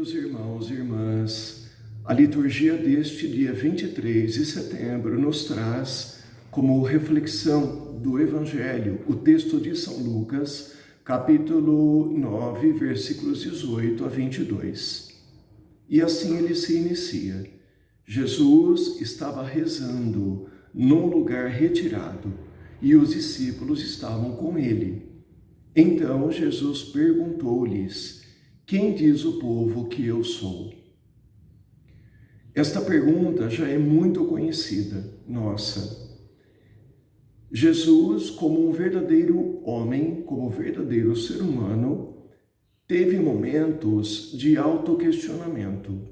Queridos irmãos e irmãs, a liturgia deste dia 23 de setembro nos traz como reflexão do Evangelho o texto de São Lucas, capítulo 9, versículos 18 a 22. E assim ele se inicia. Jesus estava rezando num lugar retirado e os discípulos estavam com ele. Então Jesus perguntou-lhes: quem diz o povo que eu sou? Esta pergunta já é muito conhecida, nossa. Jesus, como um verdadeiro homem, como um verdadeiro ser humano, teve momentos de autoquestionamento,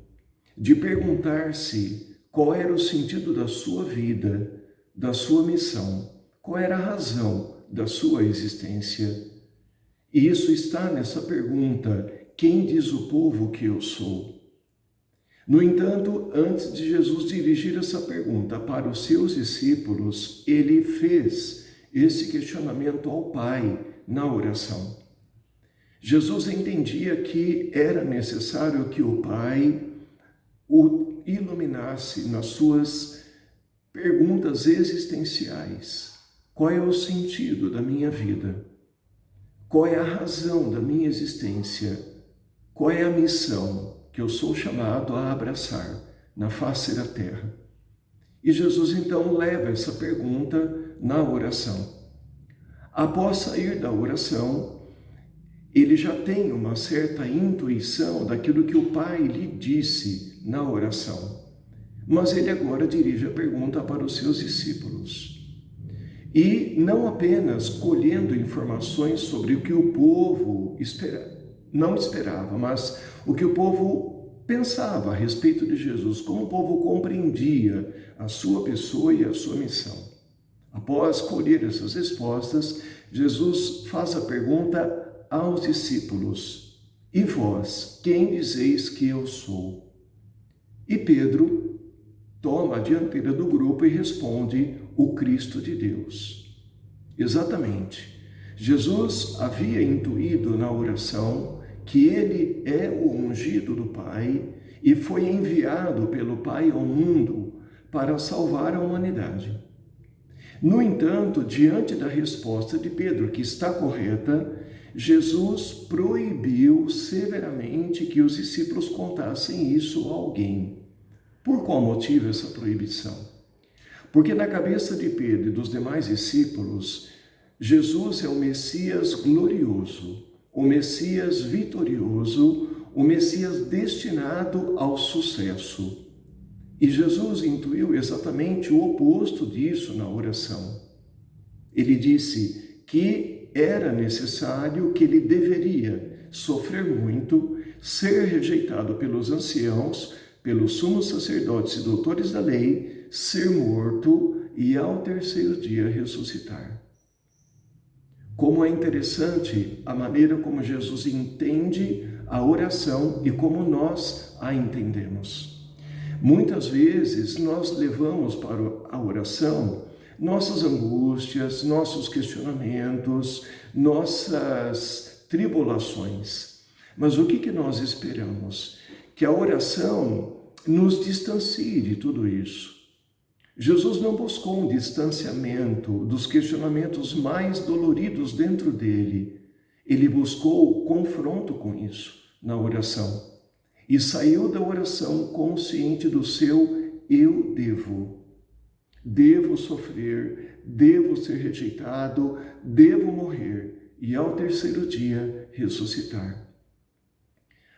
de perguntar-se qual era o sentido da sua vida, da sua missão, qual era a razão da sua existência. E isso está nessa pergunta: quem diz o povo que eu sou? No entanto, antes de Jesus dirigir essa pergunta para os seus discípulos, ele fez esse questionamento ao Pai na oração. Jesus entendia que era necessário que o Pai o iluminasse nas suas perguntas existenciais. Qual é o sentido da minha vida? Qual é a razão da minha existência? Qual é a missão que eu sou chamado a abraçar na face da terra? E Jesus então leva essa pergunta na oração. Após sair da oração, ele já tem uma certa intuição daquilo que o Pai lhe disse na oração. Mas ele agora dirige a pergunta para os seus discípulos. E não apenas colhendo informações sobre o que o povo não esperava, mas o que o povo pensava a respeito de Jesus, como o povo compreendia a sua pessoa e a sua missão. Após colher essas respostas, Jesus faz a pergunta aos discípulos: e vós, quem dizeis que eu sou? E Pedro toma a dianteira do grupo e responde: o Cristo de Deus. Exatamente. Jesus havia intuído na oração que ele é o ungido do Pai e foi enviado pelo Pai ao mundo para salvar a humanidade. No entanto, diante da resposta de Pedro, que está correta, Jesus proibiu severamente que os discípulos contassem isso a alguém. Por qual motivo essa proibição? Porque na cabeça de Pedro e dos demais discípulos, Jesus é o Messias glorioso, o Messias vitorioso, o Messias destinado ao sucesso. E Jesus intuiu exatamente o oposto disso na oração. Ele disse que era necessário, que ele deveria sofrer muito, ser rejeitado pelos anciãos, pelos sumos sacerdotes e doutores da lei, ser morto e ao terceiro dia ressuscitar. Como é interessante a maneira como Jesus entende a oração e como nós a entendemos. Muitas vezes nós levamos para a oração nossas angústias, nossos questionamentos, nossas tribulações. Mas o que nós esperamos? Que a oração nos distancie de tudo isso. Jesus não buscou um distanciamento dos questionamentos mais doloridos dentro dele. Ele buscou confronto com isso na oração. E saiu da oração consciente do seu eu devo. Devo sofrer, devo ser rejeitado, devo morrer e ao terceiro dia ressuscitar.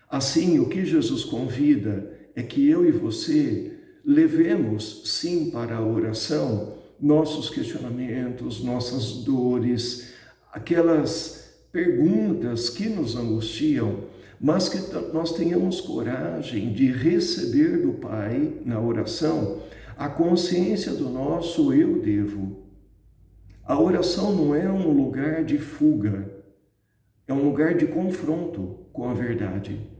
Assim, o que Jesus convida é que eu e você levemos, sim, para a oração nossos questionamentos, nossas dores, aquelas perguntas que nos angustiam, mas que nós tenhamos coragem de receber do Pai, na oração, a consciência do nosso eu devo. A oração não é um lugar de fuga, é um lugar de confronto com a verdade.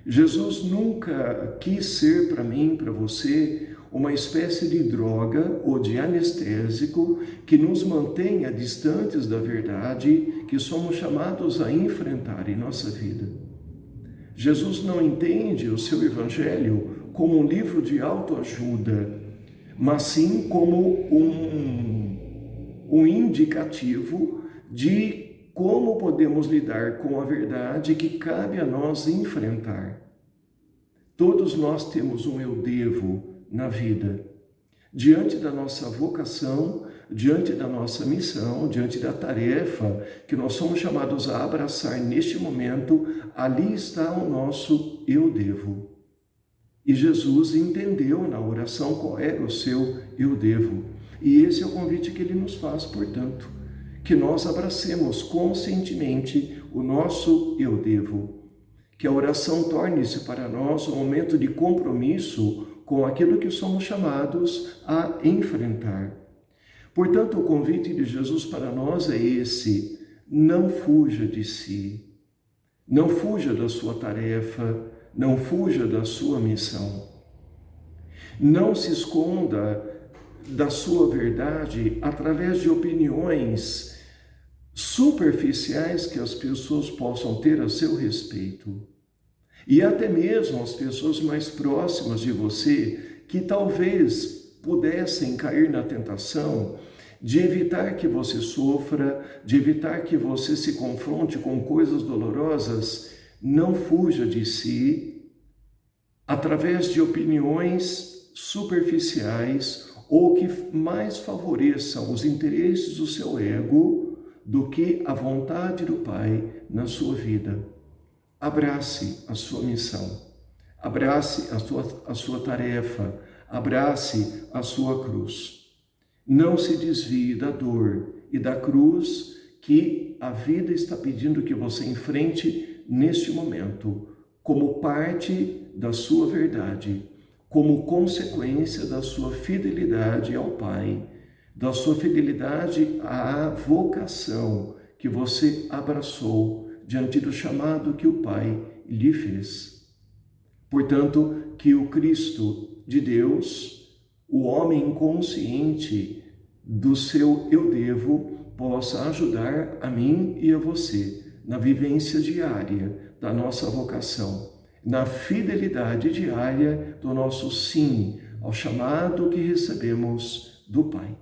Jesus nunca quis ser para mim, para você, uma espécie de droga ou de anestésico que nos mantenha distantes da verdade que somos chamados a enfrentar em nossa vida. Jesus não entende o seu evangelho como um livro de autoajuda, mas sim como um indicativo de como podemos lidar com a verdade que cabe a nós enfrentar. Todos nós temos um eu devo na vida. Diante da nossa vocação, diante da nossa missão, diante da tarefa que nós somos chamados a abraçar neste momento, ali está o nosso eu devo. E Jesus entendeu na oração qual era o seu eu devo. E esse é o convite que ele nos faz, portanto, que nós abracemos conscientemente o nosso eu devo. Que a oração torne-se para nós um momento de compromisso com aquilo que somos chamados a enfrentar. Portanto, o convite de Jesus para nós é esse: não fuja de si, não fuja da sua tarefa, não fuja da sua missão. Não se esconda da sua verdade através de opiniões superficiais que as pessoas possam ter a seu respeito. E até mesmo as pessoas mais próximas de você, que talvez pudessem cair na tentação de evitar que você sofra, de evitar que você se confronte com coisas dolorosas, não fuja de si através de opiniões superficiais ou que mais favoreçam os interesses do seu ego do que a vontade do Pai na sua vida. Abrace a sua missão, abrace a sua tarefa, abrace a sua cruz. Não se desvie da dor e da cruz que a vida está pedindo que você enfrente neste momento, como parte da sua verdade, como consequência da sua fidelidade ao Pai, da sua fidelidade à vocação que você abraçou diante do chamado que o Pai lhe fez. Portanto, que o Cristo de Deus, o homem consciente do seu eu devo, possa ajudar a mim e a você na vivência diária da nossa vocação, na fidelidade diária do nosso sim ao chamado que recebemos do Pai.